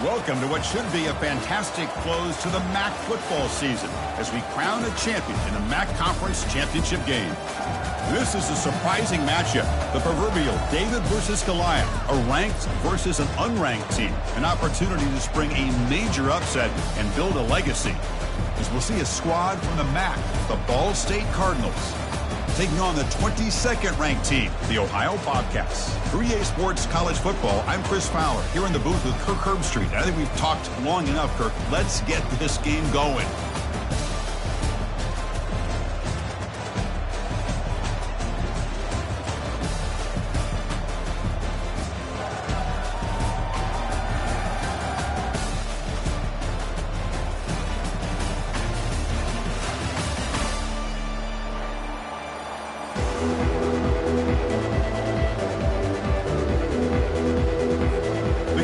Welcome to what should be a fantastic close to the MAC football season as we crown a champion in the MAC Conference Championship game. This is a surprising matchup, the proverbial David versus Goliath, a ranked versus an unranked team, an opportunity to spring a major upset and build a legacy. As we'll see a squad from the MAC, the Ball State Cardinals, taking on the 22nd ranked team, the Ohio Bobcats. For EA Sports College Football, I'm Chris Fowler, here in the booth with Kirk Herbstreit. I think we've talked long enough, Kirk. Let's get this game going.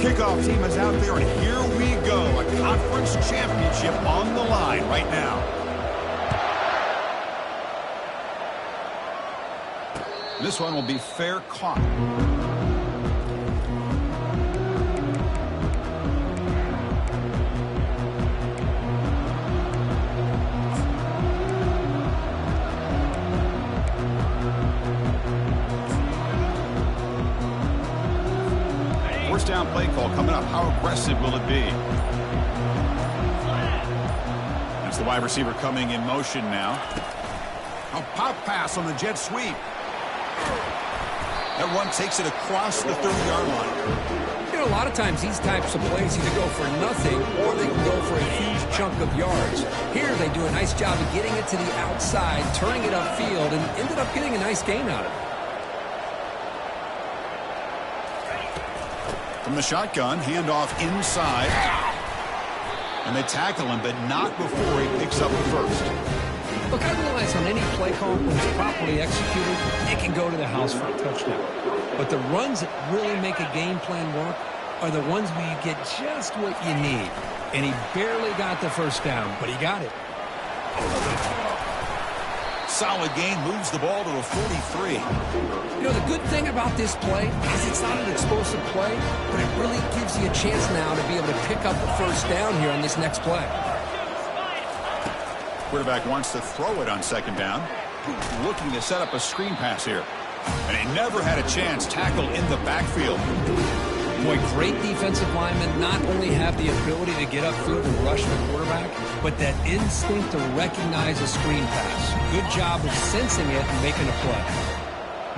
Kickoff team is out there, and here we go. A conference championship on the line right now. This one will be fair caught. First down play call coming up. How aggressive will it be? That's the wide receiver coming in motion now. A pop pass on the jet sweep. That one takes it across the 30-yard line. You know, a lot of times these types of plays either go for nothing or they can go for a huge chunk of yards. Here they do a nice job of getting it to the outside, turning it upfield, and ended up getting a nice gain out of it. From the shotgun, handoff inside. And they tackle him, but not before he picks up the first. Look, I realize on any play call, when it's properly executed, it can go to the house for a touchdown. But the runs that really make a game plan work are the ones where you get just what you need. And he barely got the first down, but he got it. Solid gain, moves the ball to a 43. You know, the good thing about this play is it's not an explosive play, but it really gives you a chance now to be able to pick up the first down here on this next play. Quarterback wants to throw it on second down. Looking to set up a screen pass here. And he never had a chance. Tackle in the backfield. Boy, great defensive linemen not only have the ability to get upfield and rush the quarterback, but that instinct to recognize a screen pass. Good job of sensing it and making a play.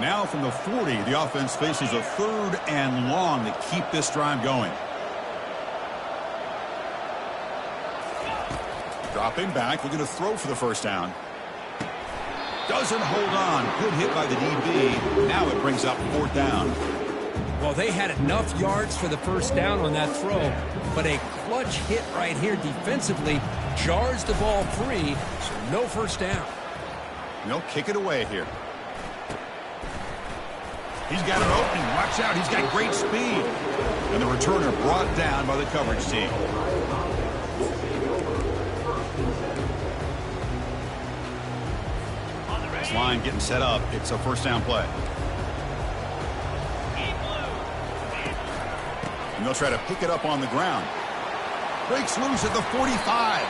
Now from the 40, the offense faces a 3rd and long to keep this drive going. Dropping back, looking to throw for the first down. Doesn't hold on. Good hit by the DB. Now it brings up 4th down. Well, they had enough yards for the first down on that throw, but a clutch hit right here defensively jars the ball free, so no first down. They'll kick it away here. He's got an opening. Watch out. He's got great speed. And the returner brought down by the coverage team. This line getting set up. It's a first down play. And they'll try to pick it up on the ground. Breaks loose at the 45.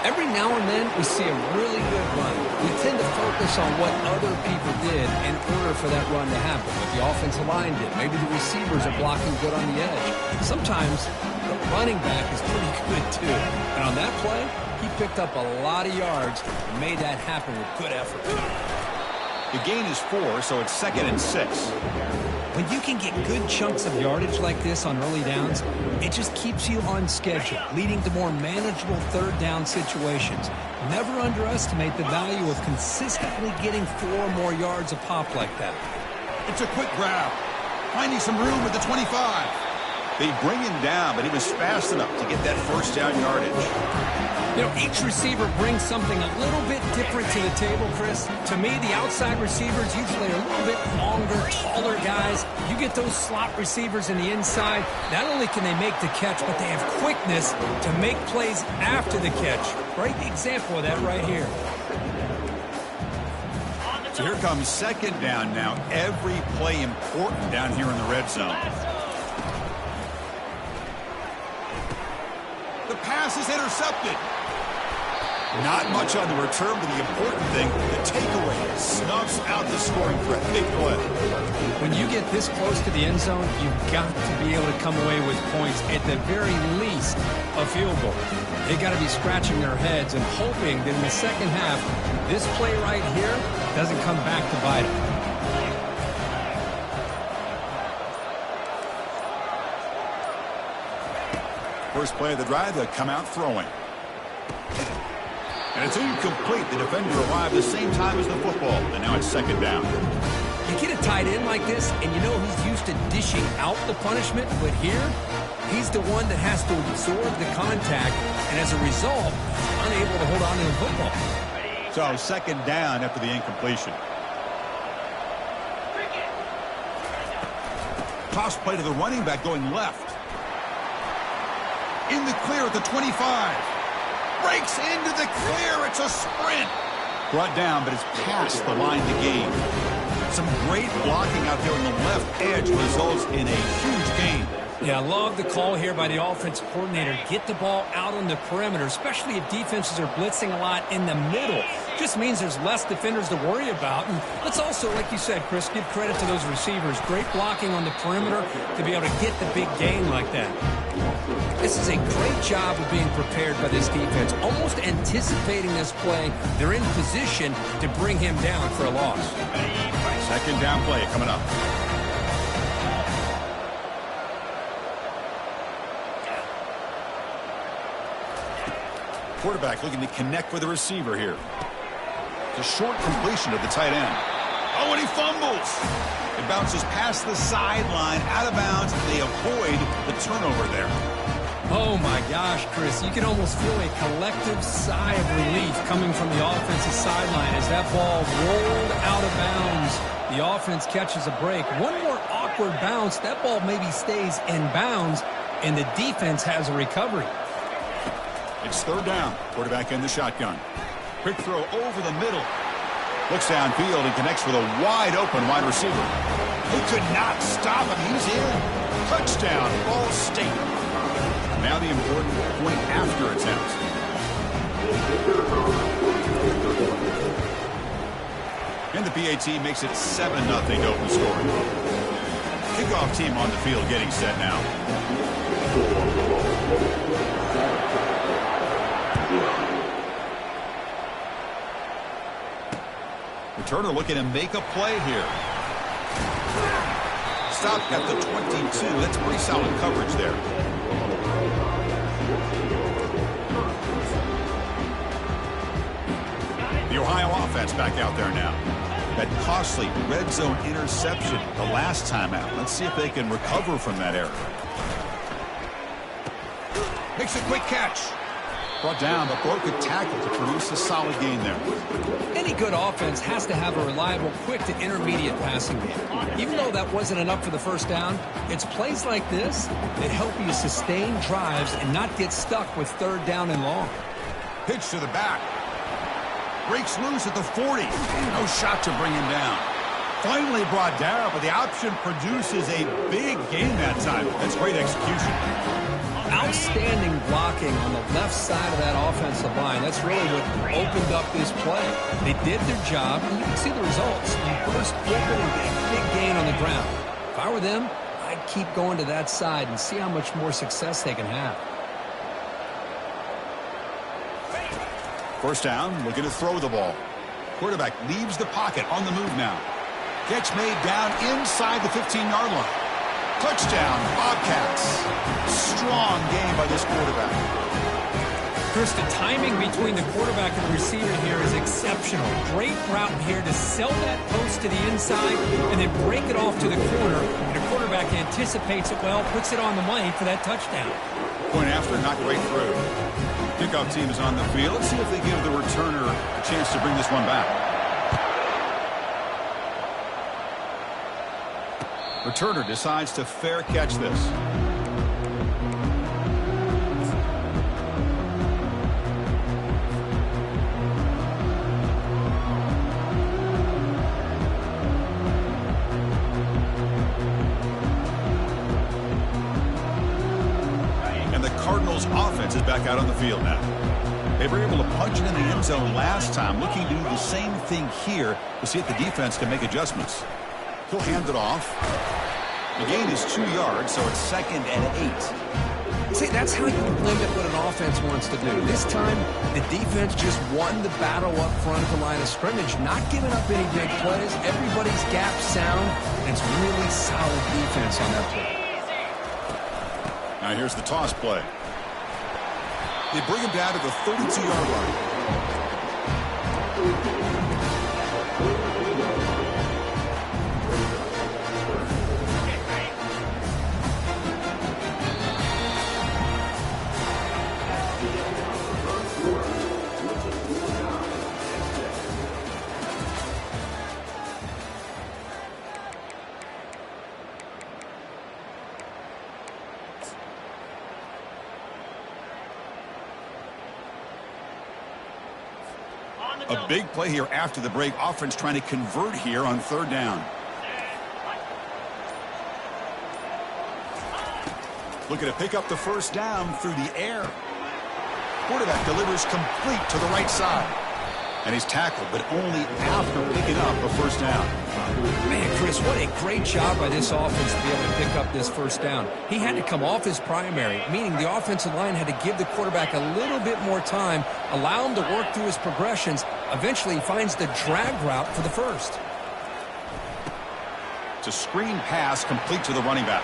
Every now and then we see a really good run. We tend to focus on what other people did in order for that run to happen. What the offensive line did. Maybe the receivers are blocking good on the edge. Sometimes the running back is pretty good too. And on that play, he picked up a lot of yards and made that happen with good effort. The gain is 4, so it's 2nd and 6. When you can get good chunks of yardage like this on early downs, it just keeps you on schedule, leading to more manageable 3rd down situations. Never underestimate the value of consistently getting 4 or more yards a pop like that. It's a quick grab. Finding some room at the 25. They bring him down, but he was fast enough to get that first down yardage. You know, each receiver brings something a little bit different to the table, Chris. To me, the outside receivers usually are a little bit longer, taller guys. You get those slot receivers in the inside, not only can they make the catch, but they have quickness to make plays after the catch. Great example of that right here. So here comes second down now. Every play important down here in the red zone. intercepted. Not much on the return, but the important thing, the takeaway, snuffs out the scoring threat. Big play. When you get this close to the end zone, you've got to be able to come away with points, at the very least, a field goal. They got to be scratching their heads and hoping that in the second half, this play right here doesn't come back to bite them. First play of the drive, they'll come out throwing. And it's incomplete. The defender arrived the same time as the football, and now it's second down. You get a tight end like this, and you know he's used to dishing out the punishment, but here, he's the one that has to absorb the contact, and as a result, he's unable to hold on to the football. So second down after the incompletion. Toss play to the running back going left. In the clear at the 25. Breaks into the clear. It's a sprint. Brought down, but it's past the line to gain. Some great blocking out here on the left edge results in a huge gain. Yeah, I love the call here by the offensive coordinator. Get the ball out on the perimeter, especially if defenses are blitzing a lot in the middle. Just means there's less defenders to worry about. And let's also, like you said, Chris, give credit to those receivers. Great blocking on the perimeter to be able to get the big gain like that. This is a great job of being prepared by this defense, almost anticipating this play. They're in position to bring him down for a loss. Second down play coming up. Quarterback looking to connect with the receiver here. It's a short completion to the tight end. Oh, and he fumbles. It bounces past the sideline, out of bounds. They avoid the turnover there. Oh, my gosh, Chris. You can almost feel a collective sigh of relief coming from the offensive sideline as that ball rolled out of bounds. The offense catches a break. One more awkward bounce. That ball maybe stays in bounds, and the defense has a recovery. It's third down. Quarterback in the shotgun. Quick throw over the middle. Looks downfield and connects with a wide-open wide receiver. He could not stop him. He's in. Touchdown, Ball State. Now the important point after attempt. And the PAT makes it 7-0 to open scoring. Kickoff team on the field getting set now. Returner looking to make a play here. Stopped at the 22. That's pretty solid coverage there. The Ohio offense back out there now. That costly red zone interception the last time out. Let's see if they can recover from that error. Makes a quick catch. Brought down, but broke a tackle to produce a solid gain there. Any good offense has to have a reliable, quick to intermediate passing game. Even though that wasn't enough for the first down, it's plays like this that help you sustain drives and not get stuck with third down and long. Pitch to the back. Breaks loose at the 40. No shot to bring him down. Finally brought down, but the option produces a big gain that time. That's great execution. Outstanding blocking on the left side of that offensive line. That's really what opened up this play. They did their job, and you can see the results. You burst open and get a big gain on the ground. If I were them, I'd keep going to that side and see how much more success they can have. First down, looking to throw the ball. Quarterback leaves the pocket on the move now. Catch made down inside the 15-yard line. Touchdown, Bobcats. Strong game by this quarterback. Chris, the timing between the quarterback and the receiver here is exceptional. Great route here to sell that post to the inside and then break it off to the corner. And the quarterback anticipates it well, puts it on the money for that touchdown. Point after, not right through. Kickoff team is on the field. Let's see if they give the returner a chance to bring this one back. Returner decides to fair catch this. And the Cardinals offense is back out on the field now. They were able to punch it in the end zone last time, looking to do the same thing here to see if the defense can make adjustments. He'll hand it off. The gain is 2 yards, so it's 2nd and 8. See, that's how you limit what an offense wants to do. This time, the defense just won the battle up front at the line of scrimmage, not giving up any big plays. Everybody's gap sound, and it's really solid defense on that play. Now here's the toss play. They bring him down to the 32-yard line. A big play here after the break. Offense trying to convert here on 3rd down. Looking to pick up the first down through the air. Quarterback delivers complete to the right side. And he's tackled, but only after picking up a first down. Man, Chris, what a great job by this offense to be able to pick up this first down. He had to come off his primary, meaning the offensive line had to give the quarterback a little bit more time, allow him to work through his progressions. Eventually, he finds the drag route for the first. It's a screen pass complete to the running back.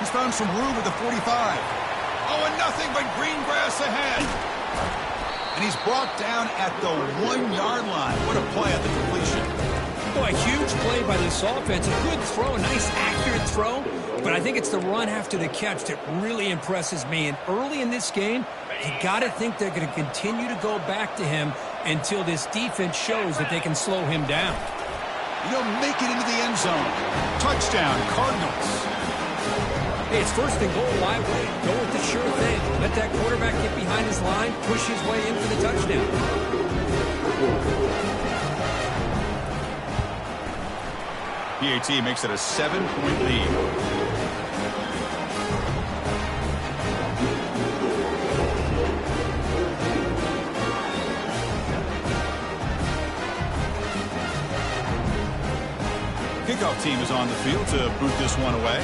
He's found some room at the 45. Oh, and nothing but green grass ahead. And he's brought down at the 1-yard line. What a play at the completion. Boy, a huge play by this offense. A good throw, a nice accurate throw. But I think it's the run after the catch that really impresses me. And early in this game, you got to think they're going to continue to go back to him until this defense shows that they can slow him down. He'll make it into the end zone. Touchdown, Cardinals. Hey, it's 1st and goal. Why wait? Go with the sure thing. Let that quarterback get behind his line, push his way in for the touchdown. PAT makes it a 7-point lead. Kickoff team is on the field to boot this one away.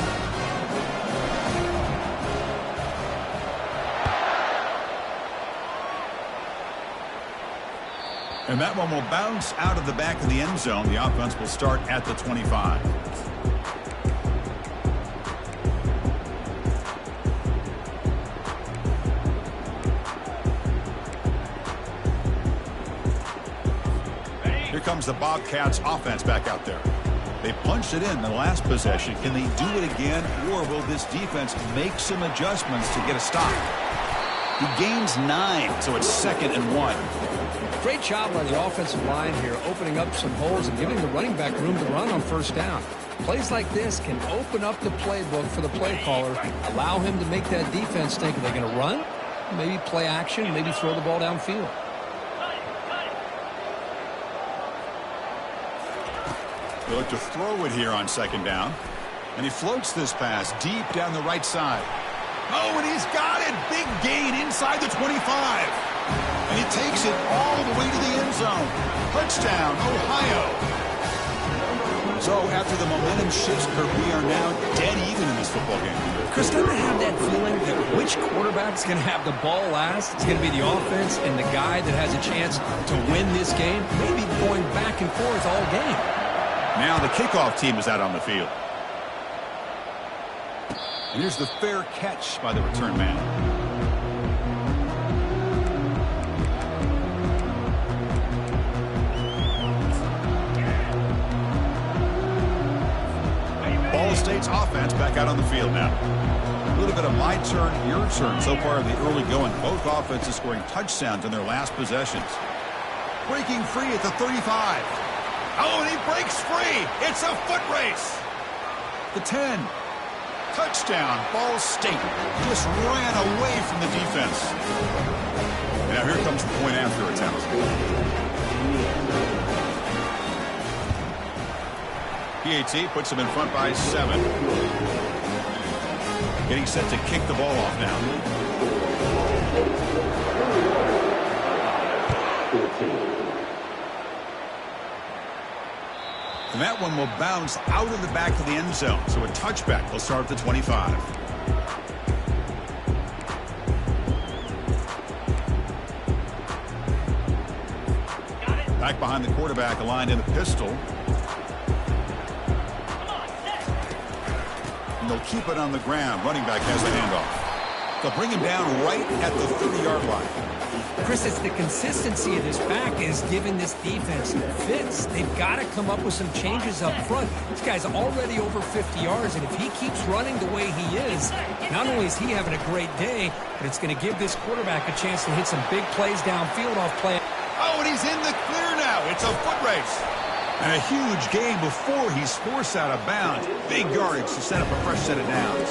And that one will bounce out of the back of the end zone. The offense will start at the 25. Here comes the Bobcats offense back out there. They punched it in the last possession. Can they do it again, or will this defense make some adjustments to get a stop? He gains 9, so it's 2nd and 1. Great job by the offensive line here, opening up some holes and giving the running back room to run on first down. Plays like this can open up the playbook for the play caller, allow him to make that defense think, are they going to run? Maybe play action, maybe throw the ball downfield. They look to throw it here on 2nd down. And he floats this pass deep down the right side. Oh, and he's got it. Big gain inside the 25. And he takes it all the way to the end zone. Touchdown, Ohio. So after the momentum shifts, Kirk, we are now dead even in this football game. Chris, don't I have that feeling that which quarterback's going to have the ball last? It's going to be the offense, and the guy that has a chance to win this game may be going back and forth all game. Now the kickoff team is out on the field. And here's the fair catch by the return man. Ball State's offense back out on the field now. A little bit of my turn, your turn so far in the early going. Both offenses scoring touchdowns in their last possessions. Breaking free at the 35. Oh, and he breaks free. It's a foot race. The 10. Touchdown, Ball State. Just ran away from the defense. And now here comes the point after attempt. PAT puts him in front by 7. Getting set to kick the ball off now. And that one will bounce out of the back of the end zone. So a touchback will start at the 25. Back behind the quarterback, aligned in a pistol. And they'll keep it on the ground. Running back has the handoff. They'll bring him down right at the 30-yard line. Chris, it's the consistency of this back is giving this defense fits. They've got to come up with some changes up front. This guy's already over 50 yards, and if he keeps running the way he is, not only is he having a great day, but it's going to give this quarterback a chance to hit some big plays downfield off play. Oh, and he's in the clear now. It's a foot race. And a huge gain before he's forced out of bounds. Big yardage to set up a fresh set of downs.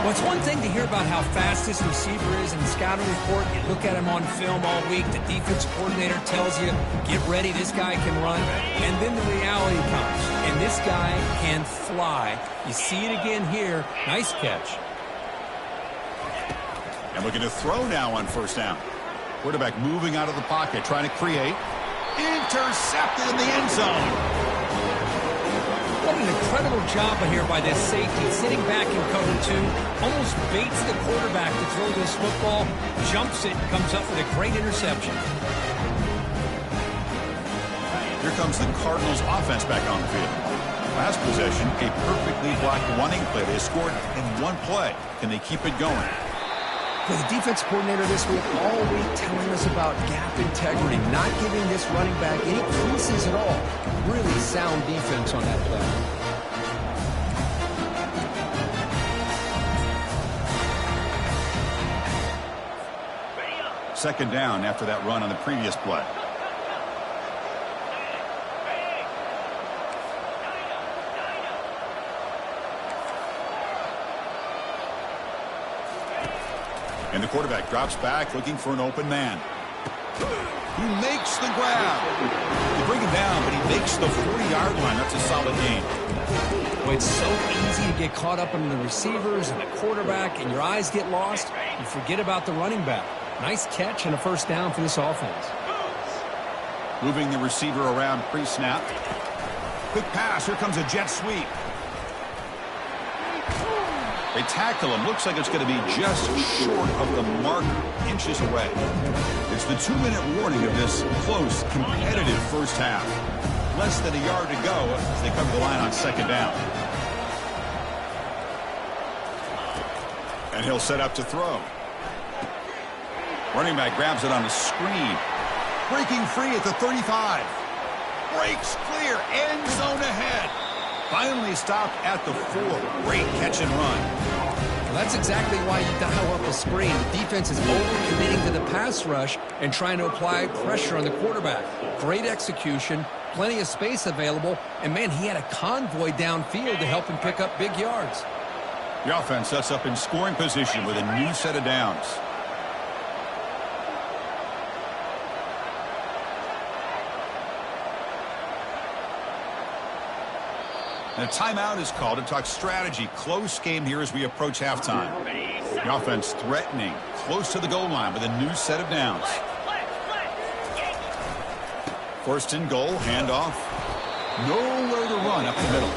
Well, it's one thing to hear about how fast this receiver is in the scouting report. You look at him on film all week. The defense coordinator tells you, get ready, this guy can run. And then the reality comes. And this guy can fly. You see it again here. Nice catch. And looking to throw now on first down. Quarterback moving out of the pocket, trying to create. Intercepted in the end zone. What an incredible job here by this safety. Sitting back in cover two, almost baits the quarterback to throw this football, jumps it, comes up with a great interception. Here comes the Cardinals offense back on the field. Last possession, a perfectly blocked running play. They scored in one play. Can they keep it going? The defense coordinator this week all week telling us about gap integrity, not giving this running back any creases at all. Really sound defense on that play. Second down after that run on the previous play. And the quarterback drops back looking for an open man. He makes the grab. They bring him down, but he makes the 40-yard line. That's a solid gain. Well, it's so easy to get caught up in the receivers and the quarterback, and your eyes get lost. You forget about the running back. Nice catch and a first down for this offense. Moving the receiver around pre-snap. Quick pass. Here comes a jet sweep. They tackle him. Looks like it's going to be just short of the marker, inches away. It's the 2-minute warning of this close, competitive first half. Less than a yard to go as they come to the line on second down. And he'll set up to throw. Running back grabs it on the screen. Breaking free at the 35. Breaks clear. End zone ahead. Finally stopped at the 4. Great catch and run. Well, that's exactly why you dial up a screen. The defense is over-committing to the pass rush and trying to apply pressure on the quarterback. Great execution, plenty of space available, and, man, he had a convoy downfield to help him pick up big yards. The offense sets up in scoring position with a new set of downs. And a timeout is called to talk strategy. Close game here as we approach halftime. The offense threatening, close to the goal line with a new set of downs. First and goal, handoff. Nowhere to run up the middle.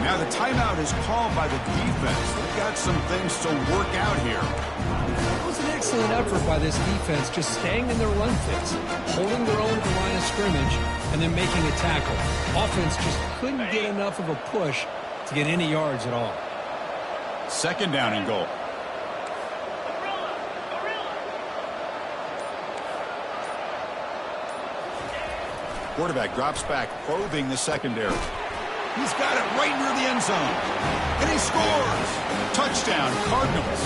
Now the timeout is called by the defense. They've got some things to work out here. It was an excellent effort by this defense, just staying in their run fits, holding their own at the line of scrimmage, and then making a tackle. Offense just couldn't get enough of a push to get any yards at all. Second down and goal. Quarterback drops back, probing the secondary. He's got it right near the end zone. And he scores! Touchdown, Cardinals.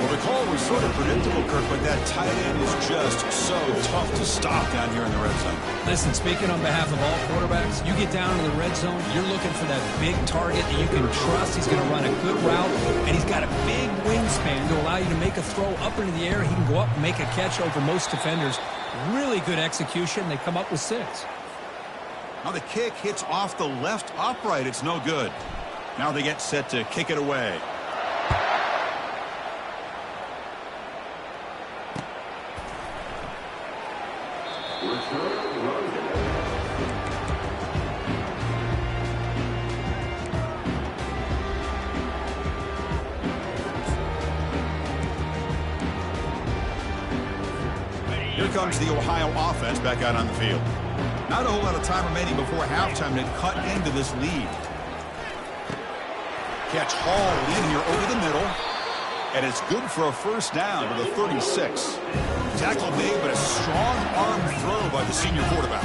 Well, the call was sort of predictable, Kirk, but that tight end is just so tough to stop down here in the red zone. Listen, speaking on behalf of all quarterbacks, you get down in the red zone, you're looking for that big target that you can trust. He's going to run a good route, and he's got a big wingspan to allow you to make a throw up into the air. He can go up and make a catch over most defenders. Really good execution. They come up with 6. Now the kick hits off the left upright. It's no good. Now they get set to kick it away. comes the Ohio offense back out on the field. Not a whole lot of time remaining before halftime to cut into this lead. Catch hauled in here over the middle. And it's good for a first down to the 36. Tackle made, but a strong arm throw by the senior quarterback.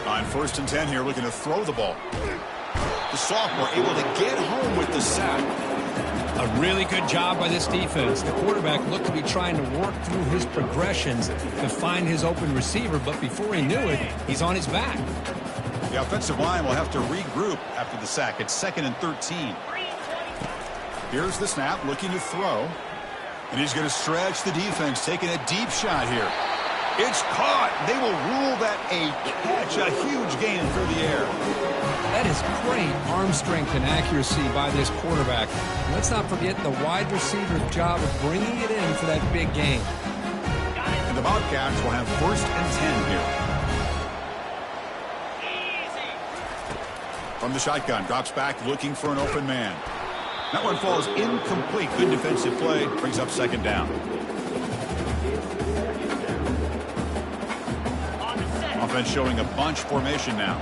On 1st and 10 here, looking to throw the ball. The sophomore able to get home with the sack. A really good job by this defense. The quarterback looked to be trying to work through his progressions to find his open receiver, but before he knew it, he's on his back. The offensive line will have to regroup after the sack. It's 2nd and 13. Here's the snap, looking to throw. And he's going to stretch the defense, taking a deep shot here. It's caught. They will rule that a catch, a huge gain through the air. That is great arm strength and accuracy by this quarterback. Let's not forget the wide receiver's job of bringing it in for that big gain. And the Bobcats will have 1st and 10 here. From the shotgun, drops back, looking for an open man. That one falls incomplete. Good defensive play. Brings up 2nd down. Offense showing a bunch formation now.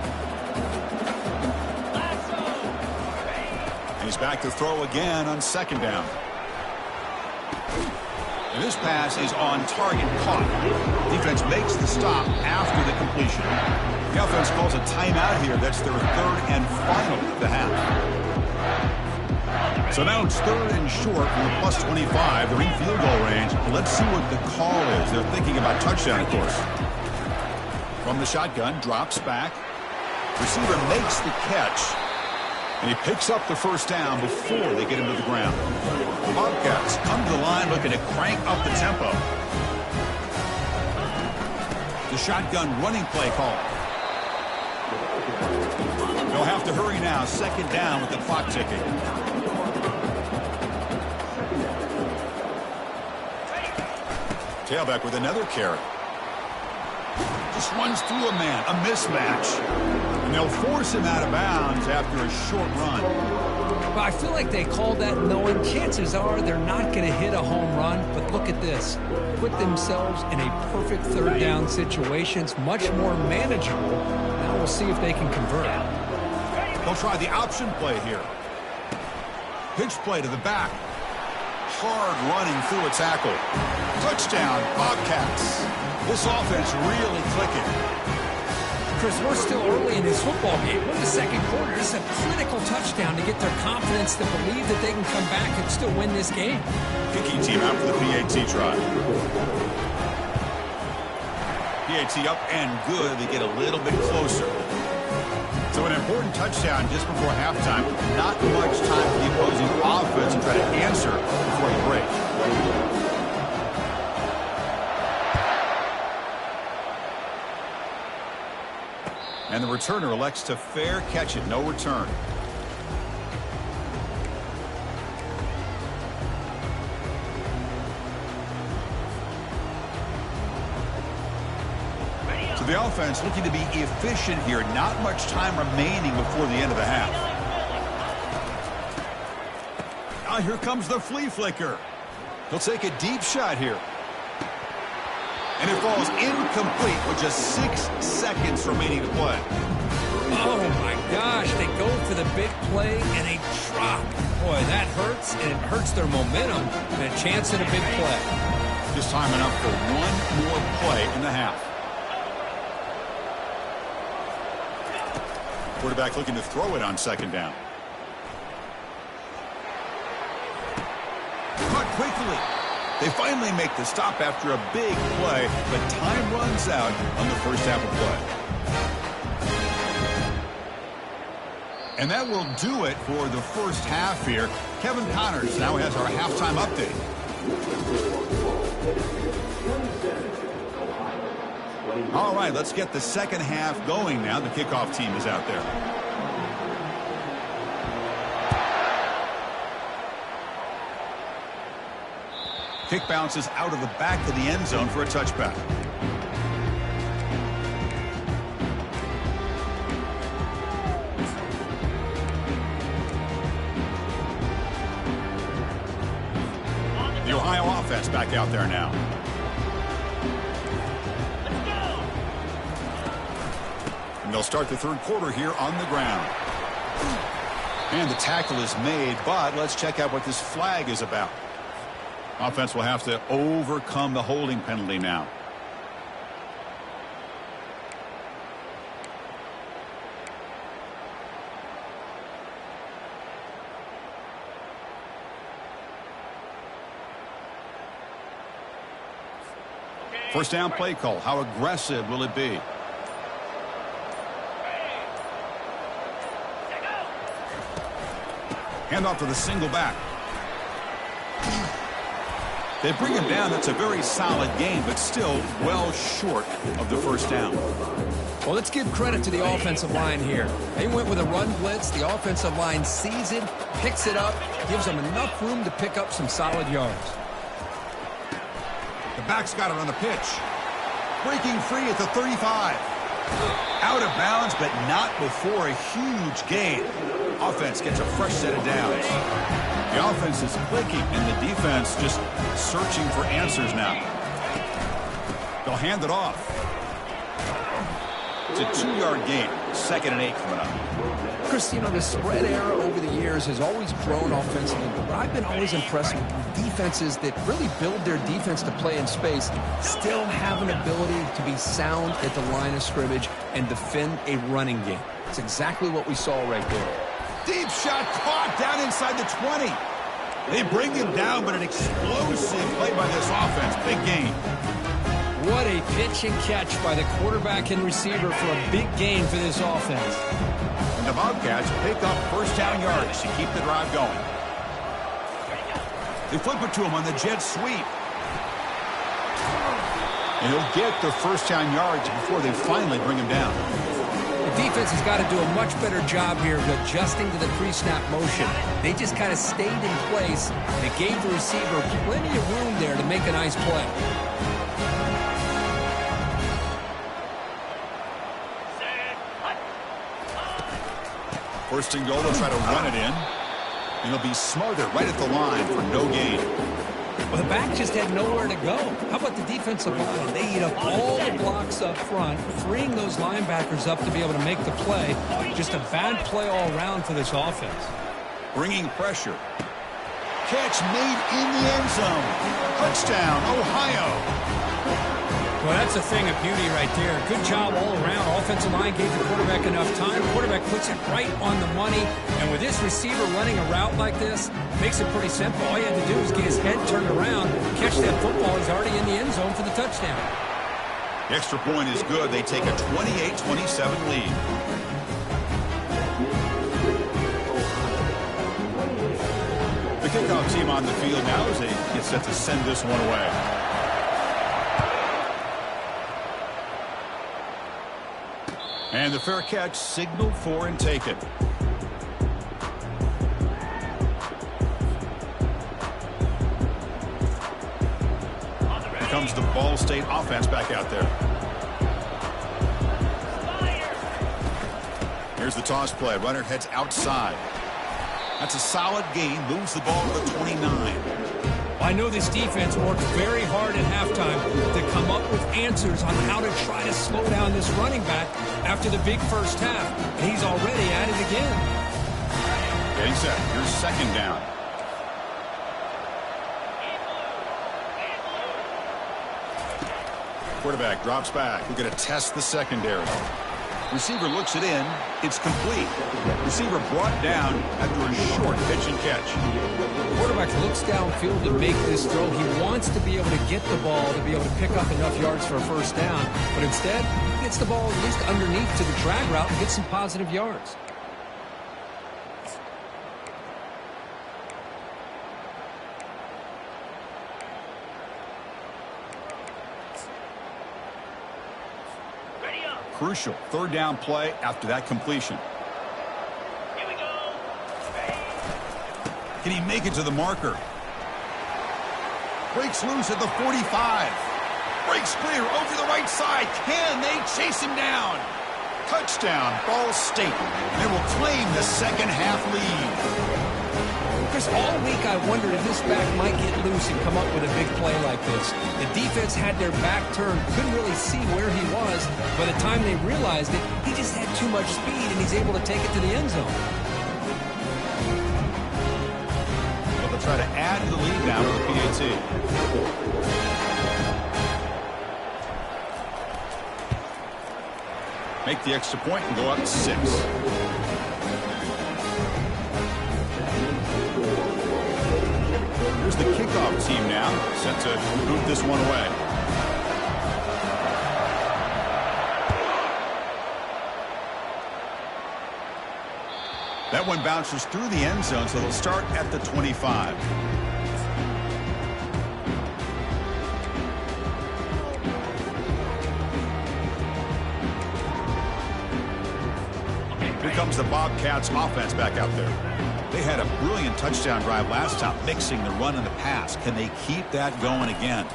And he's back to throw again on 2nd down. And this pass is on target, caught. Defense makes the stop after the completion. The offense calls a timeout here. That's their 3rd and final of the half. So now it's 3rd and short from the plus 25. They're in field goal range. Let's see what the call is. They're thinking about touchdown, of course. From the shotgun, drops back. Receiver makes the catch. And he picks up the first down before they get him to the ground. The Bobcats come to the line looking to crank up the tempo. The shotgun running play call. They'll have to hurry now. 2nd down with the clock ticking. Tailback with another carry. Just runs through a man. A mismatch. And they'll force him out of bounds after a short run. Well, I feel like they called that knowing chances are they're not going to hit a home run. But look at this. Put themselves in a perfect 3rd down situation. It's much more manageable. Now we'll see if they can convert. They'll try the option play here. Pitch play to the back. Hard running through a tackle. Touchdown, Bobcats. This offense really clicking. Chris, we're still early in this football game. We're in the 2nd quarter. This is a critical touchdown to get their confidence to believe that they can come back and still win this game. Kicking team out for the PAT try. PAT up and good. They get a little bit closer. So an important touchdown just before halftime. Not much time for the opposing offense to try to answer before the break. And the returner elects to fair catch it. No return. So the offense looking to be efficient here. Not much time remaining before the end of the half. Now here comes the flea flicker. He'll take a deep shot here. And it falls incomplete with just 6 seconds remaining to play. Oh, my gosh. They go for the big play, and they drop. Boy, that hurts, and it hurts their momentum and a chance at a big play. Just time enough for one more play in the half. Quarterback looking to throw it on 2nd down. Caught quickly. They finally make the stop after a big play, but time runs out on the first half of play. And that will do it for the first half here. Kevin Connors now has our halftime update. All right, let's get the second half going now. The kickoff team is out there. Kick bounces out of the back of the end zone for a touchback. The Ohio offense back out there now. And they'll start the third quarter here on the ground. And the tackle is made, but let's check out what this flag is about. Offense will have to overcome the holding penalty now. First down play call. How aggressive will it be? Hand off to the single back. They bring him down. That's a very solid game, but still well short of the first down. Well, let's give credit to the offensive line here. They went with a run blitz. The offensive line sees it, picks it up, gives them enough room to pick up some solid yards. The back's got it on the pitch. Breaking free at the 35. Out of bounds, but not before a huge gain. Offense gets a fresh set of downs. The offense is clicking, and the defense just searching for answers now. They'll hand it off. It's a 2-yard gain. 2nd and 8 coming up. Chris, you know, the spread era over the years has always grown offensively, but I've been always impressed with defenses that really build their defense to play in space, still have an ability to be sound at the line of scrimmage and defend a running game. It's exactly what we saw right there. Deep shot caught down inside the 20. They bring him down, but an explosive play by this offense. Big gain. What a pitch and catch by the quarterback and receiver for a big gain for this offense. And the Bobcats pick up first down yards to keep the drive going. They flip it to him on the jet sweep. And he'll get the first down yards before they finally bring him down. The defense has got to do a much better job here of adjusting to the pre-snap motion. They just kind of stayed in place, and it gave the receiver plenty of room there to make a nice play. First and goal, they'll try to run it in. And they'll be smarter right at the line for no gain. Well, the back just had nowhere to go. How about the defensive line? They eat up all the blocks up front, freeing those linebackers up to be able to make the play. Just a bad play all around for this offense. Bringing pressure. Catch made in the end zone. Touchdown, Ohio. Well, that's a thing of beauty right there. Good job all around. Offensive line gave the quarterback enough time. Quarterback puts it right on the money. And with this receiver running a route like this, makes it pretty simple. All you had to do is get his head turned around, catch that football. He's already in the end zone for the touchdown. The extra point is good. They take a 28-27 lead. The kickoff team on the field now as they get set to send this one away. And the fair catch signaled for and taken. Here comes the Ball State offense back out there. Here's the toss play. Runner heads outside. That's a solid gain. Moves the ball to the 29. I know this defense worked very hard at halftime to come up with answers on how to try to slow down this running back after the big first half. And he's already at it again. Getting set. Here's second down. Quarterback drops back. We're going to test the secondary. Receiver looks it in. It's complete. Receiver brought down after a short pitch and catch. Quarterback looks downfield to make this throw. He wants to be able to get the ball to be able to pick up enough yards for a first down. But instead, he gets the ball at least underneath to the drag route and gets some positive yards. Crucial third down play after that completion. Here we go. Can he make it to the marker? Breaks loose at the 45. Breaks clear over the right side. Can they chase him down? Touchdown, Ball State. They will claim the second half lead. Chris, all week I wondered if this back might get loose and come up with a big play like this. The defense had their back turned, couldn't really see where he was. By the time they realized it, he just had too much speed, and he's able to take it to the end zone. Well, they'll try to add to the lead now with the PAT. Make the extra point and go up 6. Here's the kickoff team now, set to boot this one away. That one bounces through the end zone, so they'll start at the 25. Here comes the Bobcats offense back out there. They had a brilliant touchdown drive last time, mixing the run and the pass. Can they keep that going again?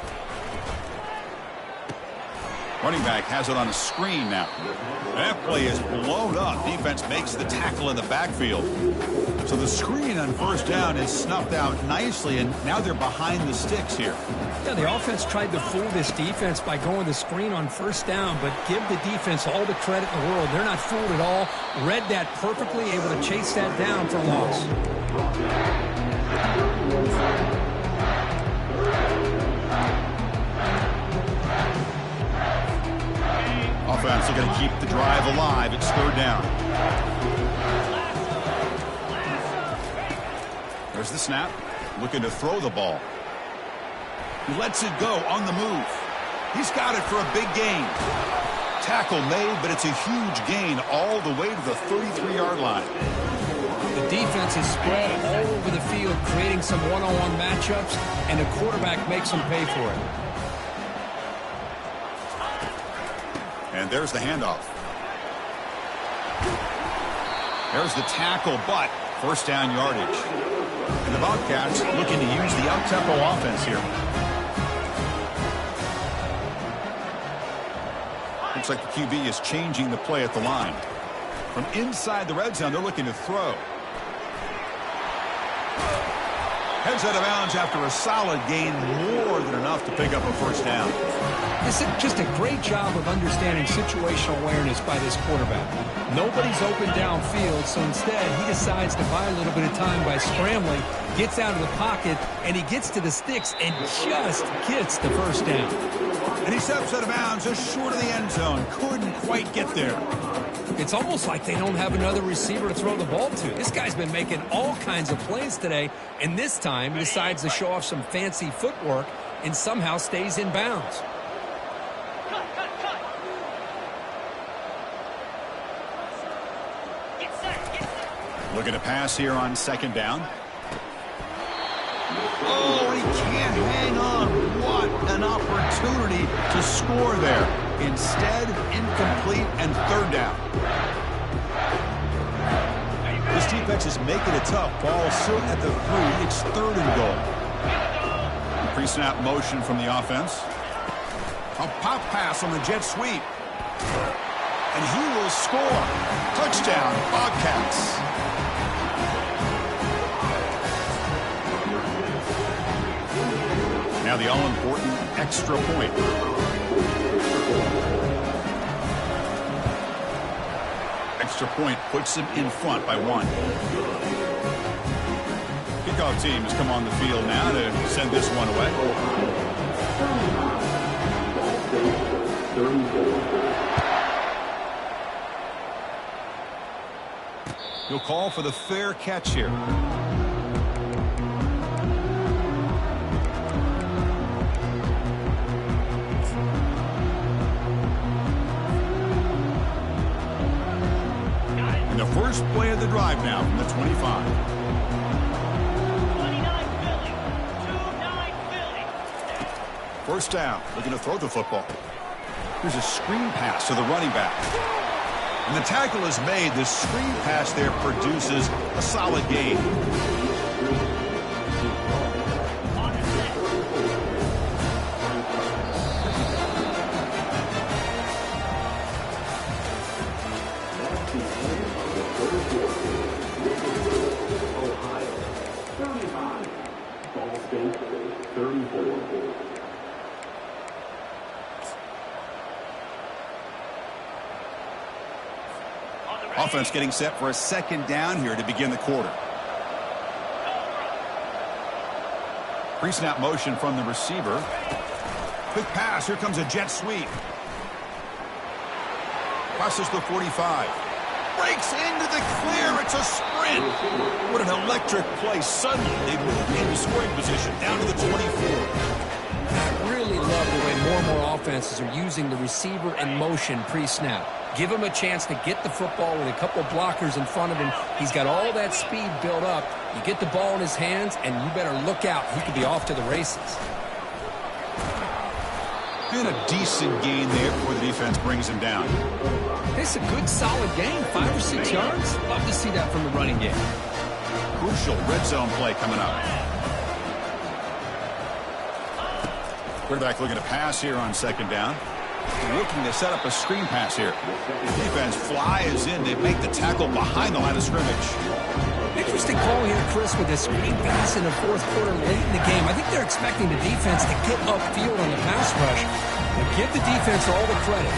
Running back has it on a screen now. That play is blown up. Defense makes the tackle in the backfield. So the screen on first down is snuffed out nicely, and now they're behind the sticks here. Yeah, the offense tried to fool this defense by going the screen on first down, but give the defense all the credit in the world. They're not fooled at all. Read that perfectly, able to chase that down for a loss. Offense are going to keep the drive alive. It's third down. There's the snap. Looking to throw the ball. He lets it go on the move. He's got it for a big gain. Tackle made, but it's a huge gain all the way to the 33-yard line. The defense is spread all over the field, creating some one-on-one matchups, and the quarterback makes them pay for it. And there's the handoff. There's the tackle, but first down yardage. And the Bobcats looking to use the up-tempo offense here. Looks like the QB is changing the play at the line. From inside the red zone, they're looking to throw. Heads out of bounds after a solid gain, more than enough to pick up a first down. This is just a great job of understanding situational awareness by this quarterback. Nobody's open downfield, so instead he decides to buy a little bit of time by scrambling, gets out of the pocket, and he gets to the sticks and just gets the first down. And he steps out of bounds just short of the end zone. Couldn't quite get there. It's almost like they don't have another receiver to throw the ball to. This guy's been making all kinds of plays today, and this time he decides to show off some fancy footwork and somehow stays in bounds. Looking to pass here on second down. Oh, he can't hang on. What an opportunity to score there. Instead, incomplete and third down. This defense is making it tough. Ball still at the 3. It's third and goal. Pre-snap motion from the offense. A pop pass on the jet sweep. And he will score. Touchdown, Bobcats. Now the all-important extra point. Extra point puts him in front by 1. Kickoff team has come on the field now to send this one away. He'll call for the fair catch here. And the first play of the drive now from the 25. 29 Philly. First down, looking to throw the football. Here's a screen pass to the running back. And the tackle is made. The screen pass there produces a solid gain. Offense getting set for a second down here to begin the quarter. Pre-snap motion from the receiver. Quick pass. Here comes a jet sweep. Crosses the 45. Breaks into the clear. It's a sprint. What an electric play. Suddenly, they move into scoring position down to the 24. I really love the way more and more offenses are using the receiver in motion pre-snap. Give him a chance to get the football with a couple blockers in front of him. He's got all that speed built up. You get the ball in his hands, and you better look out. He could be off to the races. And a decent gain there before the defense brings him down. It's a good, solid gain. 5 or 6 yards. Love to see that from the running game. Crucial red zone play coming up. Quarterback looking to pass here on second down. Looking to set up a screen pass here. Defense flies in. They make the tackle behind the line of scrimmage. Interesting call here, Chris, with this screen pass in the fourth quarter late in the game. I think they're expecting the defense to get upfield on the pass rush. But give the defense all the credit.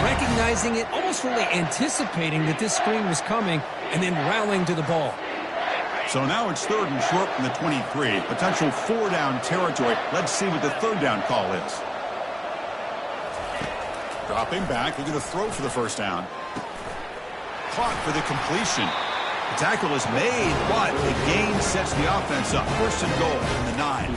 Recognizing it, almost really anticipating that this screen was coming, and then rallying to the ball. So now it's 3rd and short from the 23. Potential 4-down territory. Let's see what the 3rd down call is. Dropping back, looking to throw for the first down. Caught for the completion. The tackle is made, but the gain sets the offense up. 1st and goal from the 9.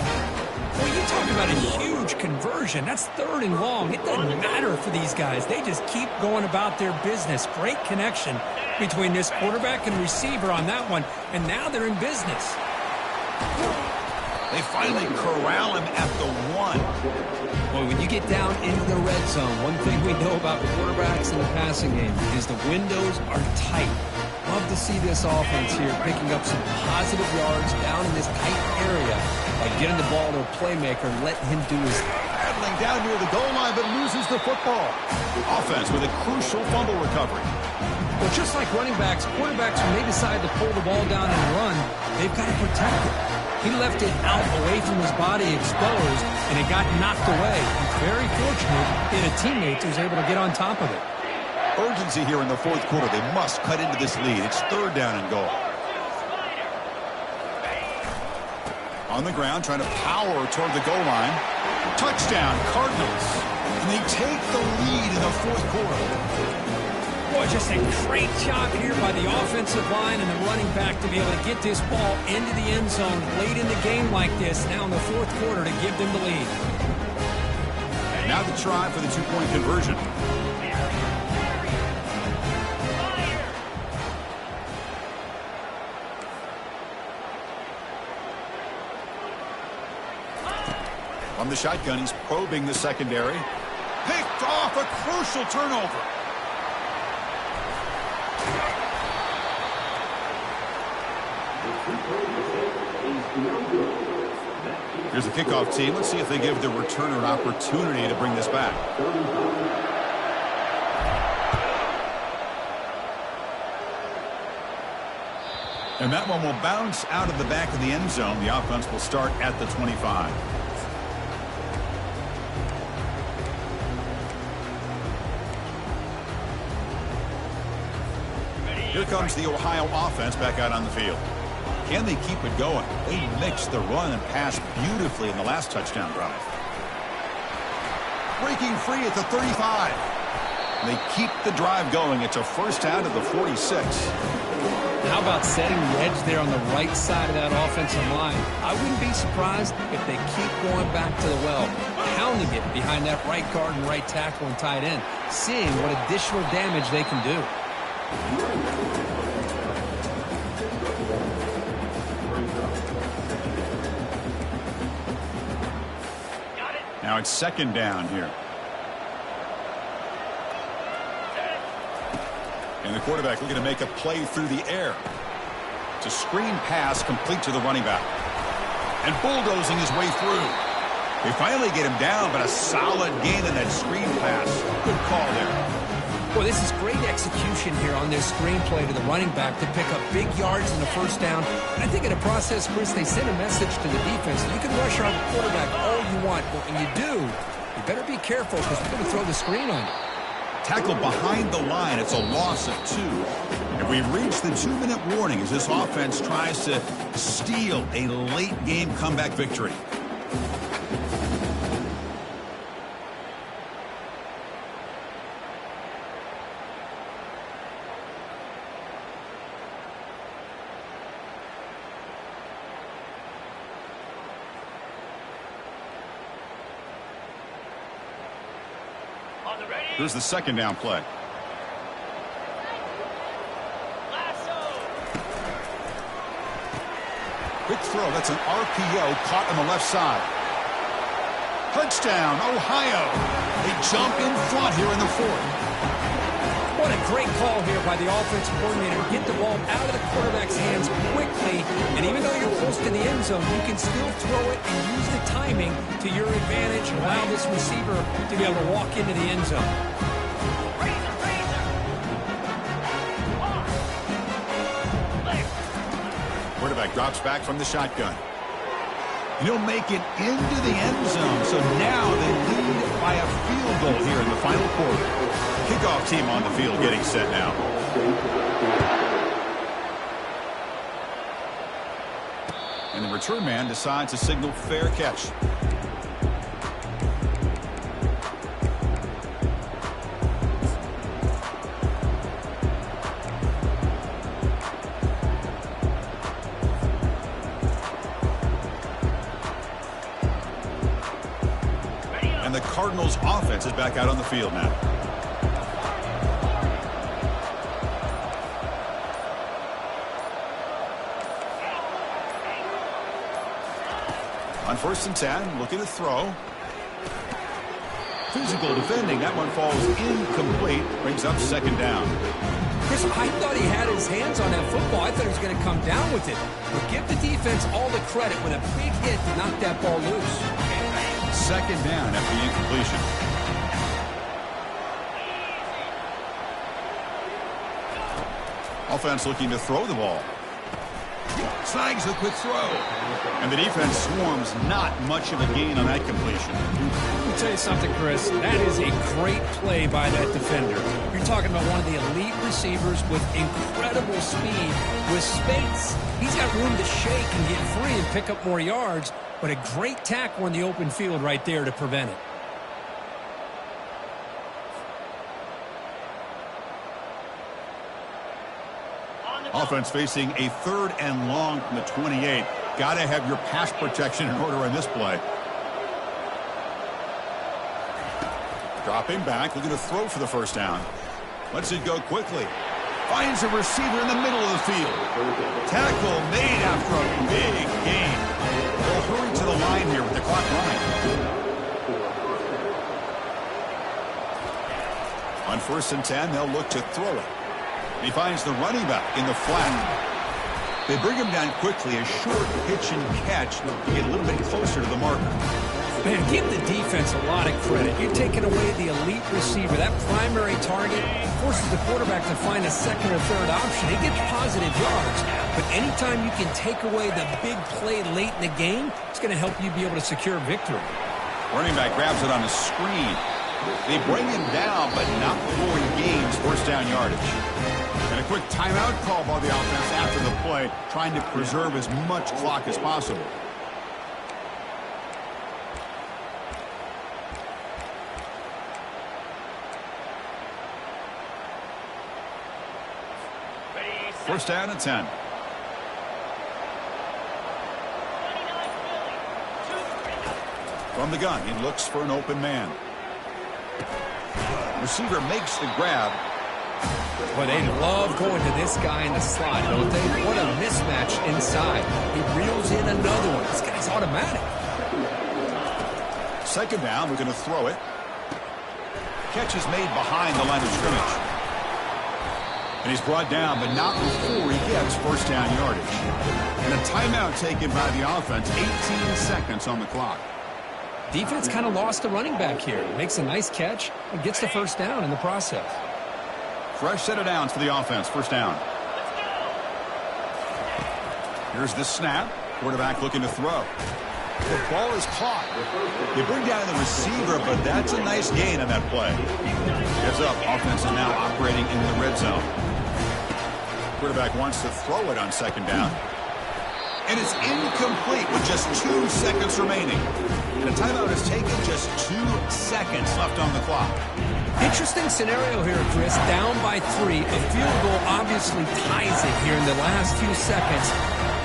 Well, you talk about a huge conversion. That's 3rd and long. It doesn't matter for these guys. They just keep going about their business. Great connection between this quarterback and receiver on that one, and now they're in business. They finally corral him at the 1. Well, when you get down into the red zone, one thing we know about quarterbacks in the passing game is the windows are tight. Love to see this offense here picking up some positive yards down in this tight area by getting the ball to a playmaker and letting him do his thing. Battling down near the goal line, but loses the football. Offense with a crucial fumble recovery. Well, just like running backs, quarterbacks, when they decide to pull the ball down and run, they've got to protect it. He left it out away from his body exposed, and it got knocked away. He's very fortunate that a teammate was able to get on top of it. Urgency here in the fourth quarter. They must cut into this lead. It's 3rd down and goal. On the ground, trying to power toward the goal line. Touchdown, Cardinals. And they take the lead in the fourth quarter. Boy, just a great job here by the offensive line and the running back to be able to get this ball into the end zone late in the game like this, now in the fourth quarter, to give them the lead. Now the try for the 2-point conversion. From the shotgun, he's probing the secondary. Picked off, a crucial turnover. Here's the kickoff team. Let's see if they give the returner an opportunity to bring this back. And that one will bounce out of the back of the end zone. The offense will start at the 25. Here comes the Ohio offense back out on the field. Can they keep it going? They mixed the run and pass beautifully in the last touchdown drive. Breaking free at the 35. They keep the drive going. It's a first down to the 46. How about setting the edge there on the right side of that offensive line? I wouldn't be surprised if they keep going back to the well, pounding it behind that right guard and right tackle and tight end, seeing what additional damage they can do. Now it's second down here. And the quarterback looking to make a play through the air. It's a screen pass complete to the running back. And bulldozing his way through. They finally get him down, but a solid gain in that screen pass. Good call there. Well, this is great execution here on this screenplay to the running back to pick up big yards in the first down. And I think in the process, Chris, they sent a message to the defense. You can rush our quarterback all you want, but when you do, you better be careful because we're going to throw the screen on you. Tackled behind the line. It's a loss of 2. And we've reached the 2-minute warning as this offense tries to steal a late-game comeback victory. Here's the second down play. Quick throw. That's an RPO caught on the left side. Touchdown, Ohio. They jump in front here in the 4th. What a great call here by the offensive coordinator to get the ball out of the quarterback's hands quickly. And even though you're close to the end zone, you can still throw it and use the timing to your advantage. Allow this receiver to be able to walk into the end zone. Quarterback drops back from the shotgun. He'll make it into the end zone. So now they lead by a field goal here in the final quarter. Kickoff team on the field getting set now. And the return man decides to signal fair catch. And the Cardinals offense is back out on the field now. On 1st and 10, looking to throw. Physical defending. That one falls incomplete. Brings up second down. Chris, I thought he had his hands on that football. I thought he was going to come down with it. But give the defense all the credit with a big hit to knock that ball loose. Second down after the incompletion. Offense looking to throw the ball. Snags the quick throw. And the defense swarms not much of a gain on that completion. Let me tell you something, Chris. That is a great play by that defender. You're talking about one of the elite receivers with incredible speed, with space. He's got room to shake and get free and pick up more yards, but a great tackle in the open field right there to prevent it. Offense facing a 3rd and long from the 28. Got to have your pass protection in order on this play. Dropping back, looking to throw for the first down. Lets it go quickly. Finds a receiver in the middle of the field. Tackle made after a big gain. They'll hurry to the line here with the clock running. On 1st and 10, they'll look to throw it. He finds the running back in the flat. They bring him down quickly, a short pitch and catch to get a little bit closer to the marker. Man, give the defense a lot of credit. You're taking away the elite receiver. That primary target forces the quarterback to find a second or third option. He gets positive yards, but anytime you can take away the big play late in the game, it's going to help you be able to secure victory. Running back grabs it on the screen. They bring him down, but not before he gains first down yardage. And a quick timeout call by the offense after the play, trying to preserve as much clock as possible. First down and 10. From the gun, he looks for an open man. Receiver makes the grab. Well, they love going to this guy in the slot, don't they? What a mismatch inside. He reels in another one. This guy's automatic. Second down, we're going to throw it. Catch is made behind the line of scrimmage. And he's brought down, but not before he gets first down yardage. And a timeout taken by the offense. 18 seconds on the clock. Defense kind of lost the running back here. Makes a nice catch and gets the first down in the process. Fresh set of downs for the offense. First down. Here's the snap. Quarterback looking to throw. The ball is caught. They bring down the receiver, but that's a nice gain on that play. Heads up, offense is now operating in the red zone. Quarterback wants to throw it on second down. And it's incomplete with just 2 seconds remaining. And a timeout is taken, just 2 seconds left on the clock. Interesting scenario here, Chris. Down by 3. A field goal obviously ties it here in the last few seconds.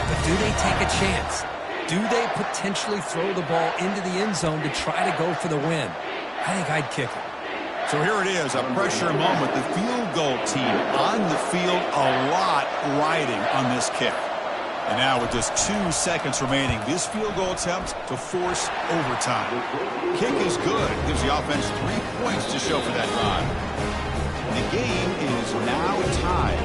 But do they take a chance? Do they potentially throw the ball into the end zone to try to go for the win? I think I'd kick it. So here it is, a pressure moment. The field goal team on the field, a lot riding on this kick. And now with just 2 seconds remaining, this field goal attempt to force overtime. Kick is good. Gives the offense 3 points to show for that drive. The game is now tied.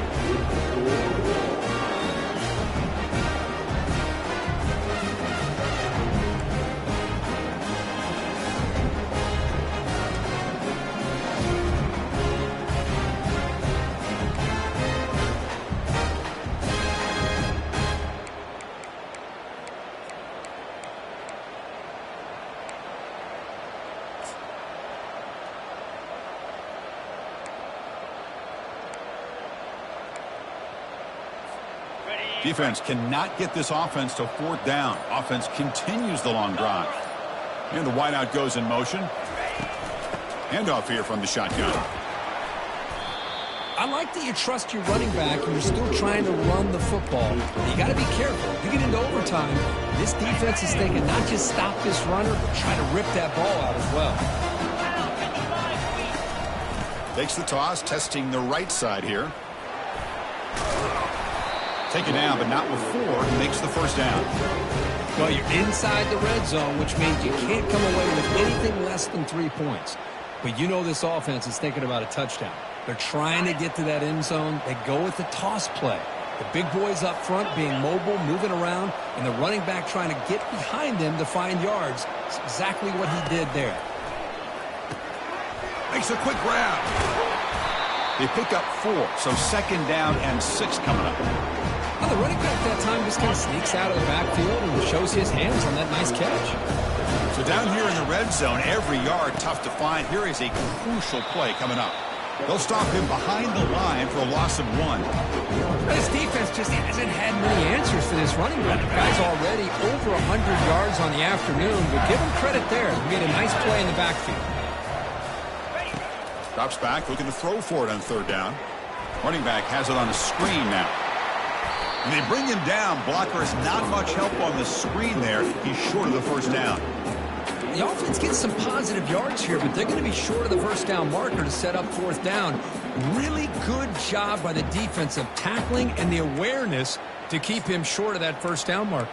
Defense cannot get this offense to 4th down. Offense continues the long drive. And the wideout goes in motion. Handoff here from the shotgun. I like that you trust your running back and you're still trying to run the football. You got to be careful. You get into overtime, this defense is thinking not just stop this runner, but try to rip that ball out as well. Takes the toss, testing the right side here. Taken down, but not before he makes the first down. Well, you're inside the red zone, which means you can't come away with anything less than 3 points. But you know this offense is thinking about a touchdown. They're trying to get to that end zone. They go with the toss play. The big boys up front being mobile, moving around, and the running back trying to get behind them to find yards. It's exactly what he did there. Makes a quick grab. They pick up 4, so 2nd down and 6 coming up. Well, the running back that time just kind of sneaks out of the backfield and shows his hands on that nice catch. So down here in the red zone, every yard tough to find. Here is a crucial play coming up. They'll stop him behind the line for a loss of 1. This defense just hasn't had many answers for this running back. The guy's already over 100 yards on the afternoon, but give him credit there. He made a nice play in the backfield. Drops back, looking to throw for it on 3rd down. Running back has it on a screen now. And they bring him down. Blocker has not much help on the screen there. He's short of the first down. The offense gets some positive yards here, but they're going to be short of the first down marker to set up 4th down. Really good job by the defense of tackling and the awareness to keep him short of that first down marker.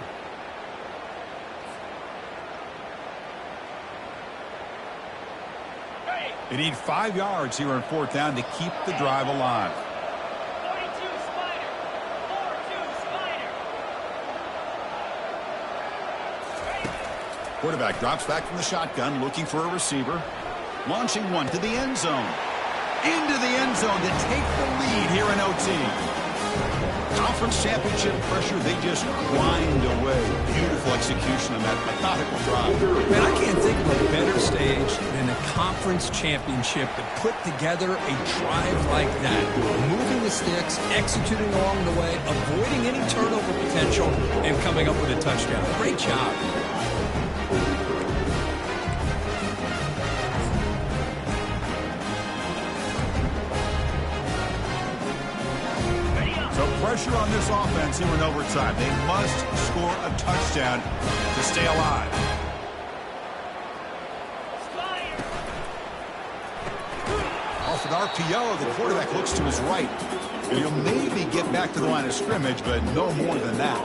They need 5 yards here on 4th down to keep the drive alive. Quarterback drops back from the shotgun, looking for a receiver. Launching one to the end zone. Into the end zone to take the lead here in OT. Conference championship pressure, they just grind away. Beautiful execution on that methodical drive. Man, I can't think of a better stage than a conference championship to put together a drive like that. Moving the sticks, executing along the way, avoiding any turnover potential, and coming up with a touchdown. Great job. Pressure on this offense here in overtime. They must score a touchdown to stay alive. Off an RPO, the quarterback looks to his right. He'll maybe get back to the line of scrimmage, but no more than that.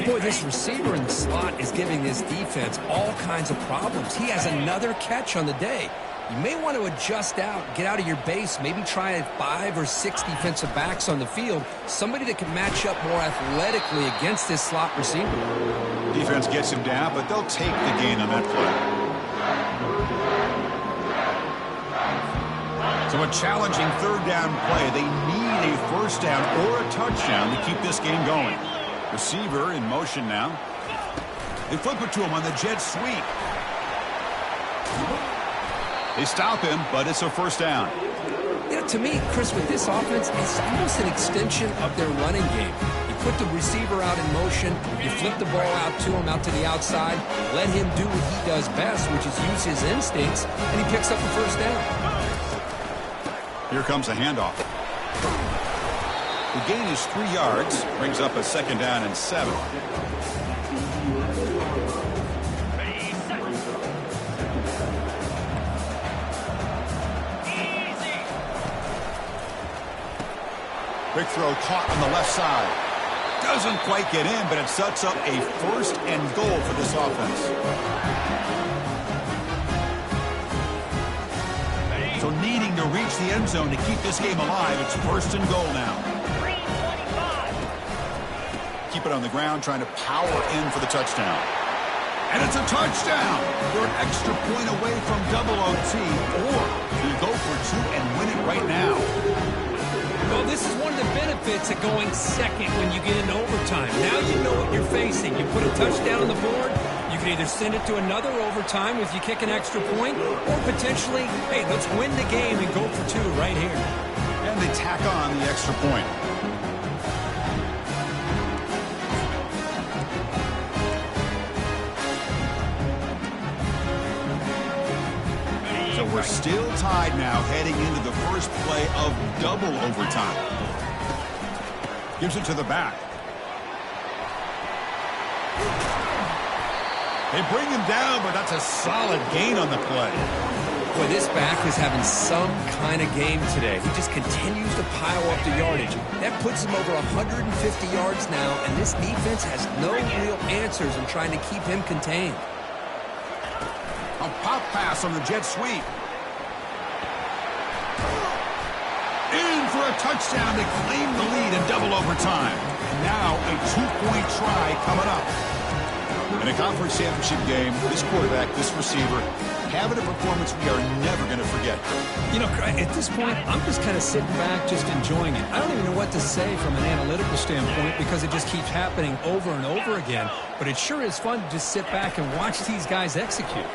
Boy, this receiver in the slot is giving this defense all kinds of problems. He has another catch on the day. You may want to adjust out, get out of your base, maybe try 5 or 6 defensive backs on the field, somebody that can match up more athletically against this slot receiver. Defense gets him down, but they'll take the gain on that play. So a challenging 3rd down play. They need a first down or a touchdown to keep this game going. Receiver in motion now. They flip it to him on the jet sweep. They stop him, but it's a first down. You know, to me, Chris, with this offense, it's almost an extension of their running game. You put the receiver out in motion, you flip the ball out to him, out to the outside, let him do what he does best, which is use his instincts, and he picks up a first down. Here comes a handoff. The gain is 3 yards, brings up a second down and 7. Quick throw caught on the left side. Doesn't quite get in, but it sets up a first and goal for this offense. So needing to reach the end zone to keep this game alive, it's first and goal now. 3:25. Keep it on the ground, trying to power in for the touchdown. And it's a touchdown. They're an extra point away from double OT, or you go for 2 and win it right now. Well, this is one of the benefits of going second when you get into overtime. Now you know what you're facing. You put a touchdown on the board, you can either send it to another overtime if you kick an extra point, or potentially, hey, let's win the game and go for 2 right here. And they tack on the extra point. So we're still tied now heading into the first play of double overtime. Gives it to the back. They bring him down, but that's a solid gain on the play. Boy, this back is having some kind of game today. He just continues to pile up the yardage. That puts him over 150 yards now, and this defense has no real answers in trying to keep him contained. A pop pass on the jet sweep. In for a touchdown to claim the lead in double overtime. And now a 2-point try coming up. In a conference championship game, this quarterback, this receiver, having a performance we are never going to forget. You know, at this point, I'm just kind of sitting back, just enjoying it. I don't even know what to say from an analytical standpoint because it just keeps happening over and over again. But it sure is fun to just sit back and watch these guys execute.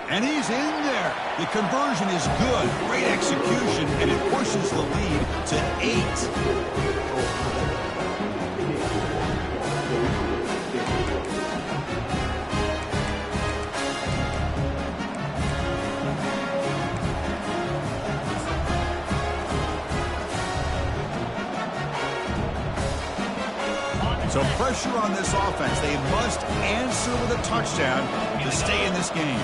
And he's in there. The conversion is good. Great execution, and it pushes the lead to 8. So pressure on this offense. They must answer with a touchdown to stay in this game.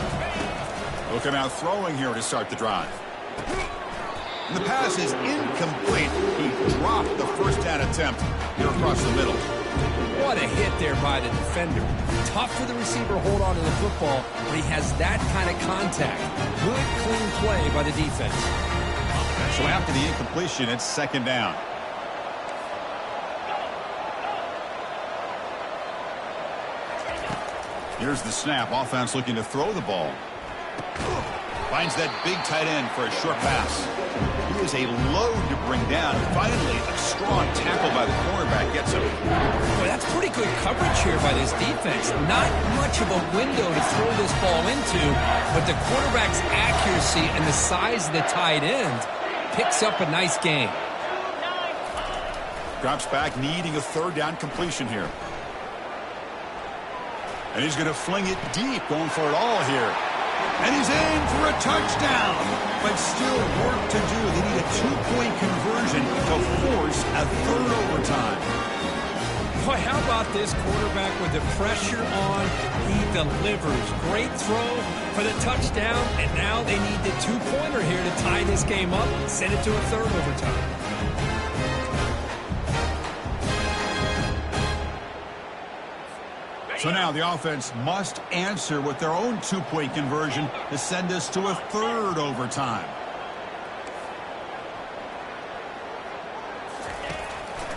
Looking out throwing here to start the drive. And the pass is incomplete. He dropped the first down attempt here across the middle. What a hit there by the defender. Tough for the receiver to hold on to the football when he has that kind of contact. Good, clean play by the defense. So after the incompletion, it's second down. Here's the snap. Offense looking to throw the ball. Finds that big tight end for a short pass. He is a load to bring down. Finally, a strong tackle by the cornerback gets him. Well, that's pretty good coverage here by this defense. Not much of a window to throw this ball into, but the quarterback's accuracy and the size of the tight end picks up a nice gain. Drops back, needing a third down completion here. And he's going to fling it deep, going for it all here. And he's in for a touchdown. But still work to do. They need a 2-point conversion to force a third overtime. Boy, how about this quarterback with the pressure on? He delivers. Great throw for the touchdown. And now they need the 2-pointer here to tie this game up and send it to a third overtime. So now the offense must answer with their own 2-point conversion to send us to a third overtime.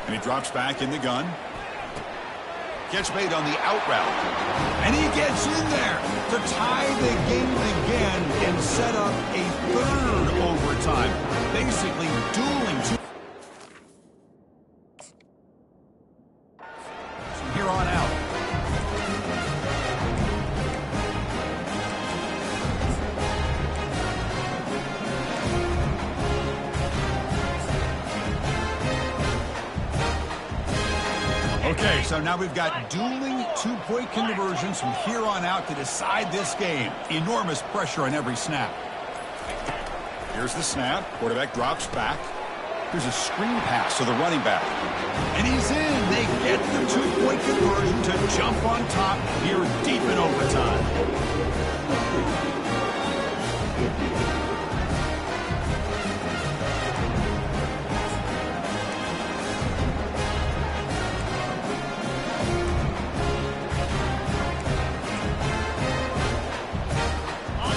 And he drops back in the gun. Catch made on the out route. And he gets in there to tie the game again and set up a third overtime. Basically dueling two. From here on out. Okay, so now we've got dueling two-point conversions from here on out to decide this game. Enormous pressure on every snap. Here's the snap. Quarterback drops back. Here's a screen pass to the running back. And he's in. They get the two-point conversion to jump on top here deep in overtime.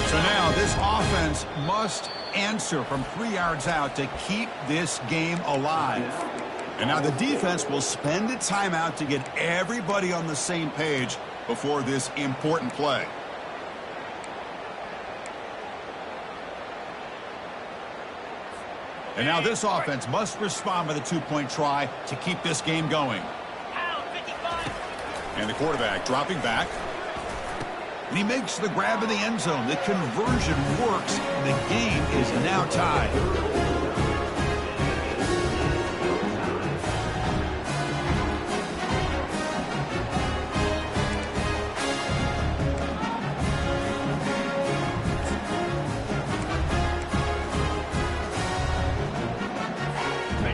So now this offense must answer from 3 yards out to keep this game alive. And now the defense will spend a timeout to get everybody on the same page before this important play. And now this offense must respond with a two-point try to keep this game going. And the quarterback dropping back. And he makes the grab in the end zone. The conversion works. The game is now tied.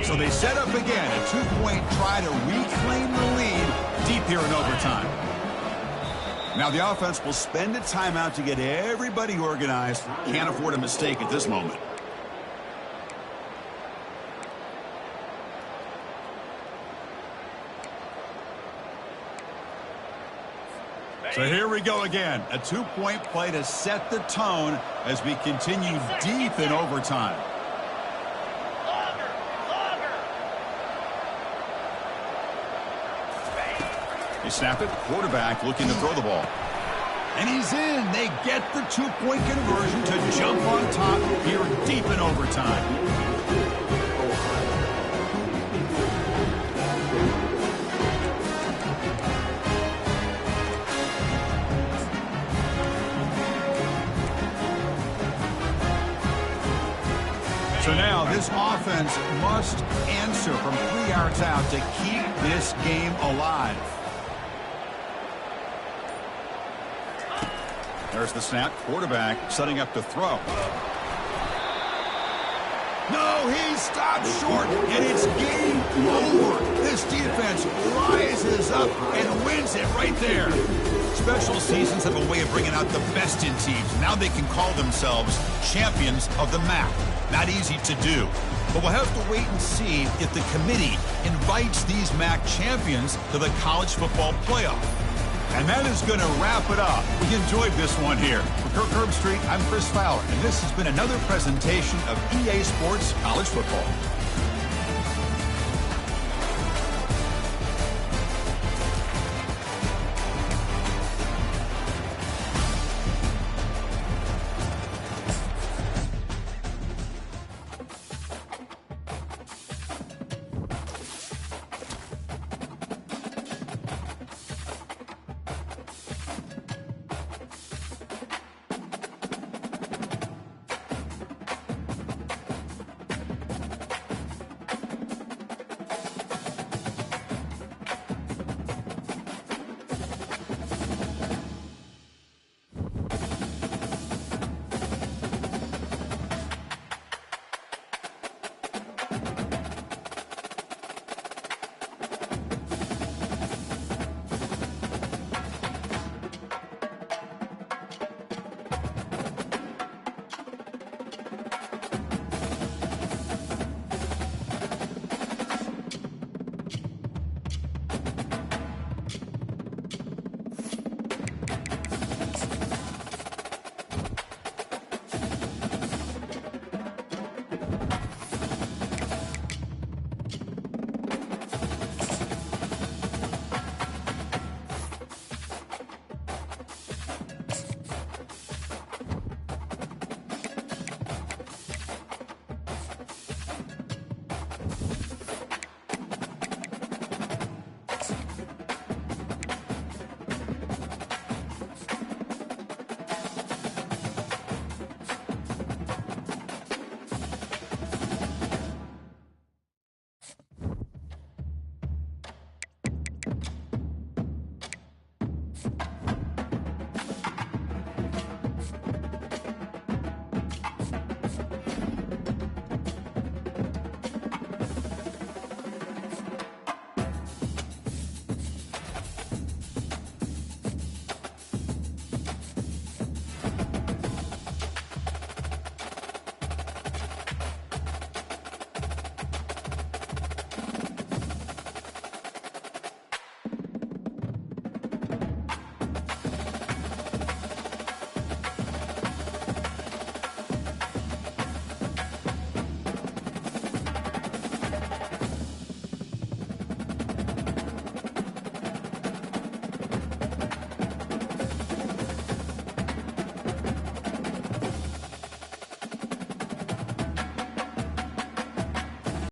So they set up again, a two-point try to reclaim the lead deep here in overtime. Now the offense will spend a timeout to get everybody organized. Can't afford a mistake at this moment. So here we go again. A two-point play to set the tone as we continue deep in overtime. They snap it. Quarterback looking to throw the ball. And he's in. They get the two-point conversion to jump on top here deep in overtime. So now this offense must answer from 3 yards out to keep this game alive. There's the snap. Quarterback setting up to throw. No, he stopped short, and it's game over. This defense rises up and wins it right there. Special seasons have a way of bringing out the best in teams. Now they can call themselves champions of the MAC. Not easy to do. But we'll have to wait and see if the committee invites these MAC champions to the college football playoff. And that is going to wrap it up. We enjoyed this one here. For Kirk Herbstreit, I'm Chris Fowler, and this has been another presentation of EA Sports College Football.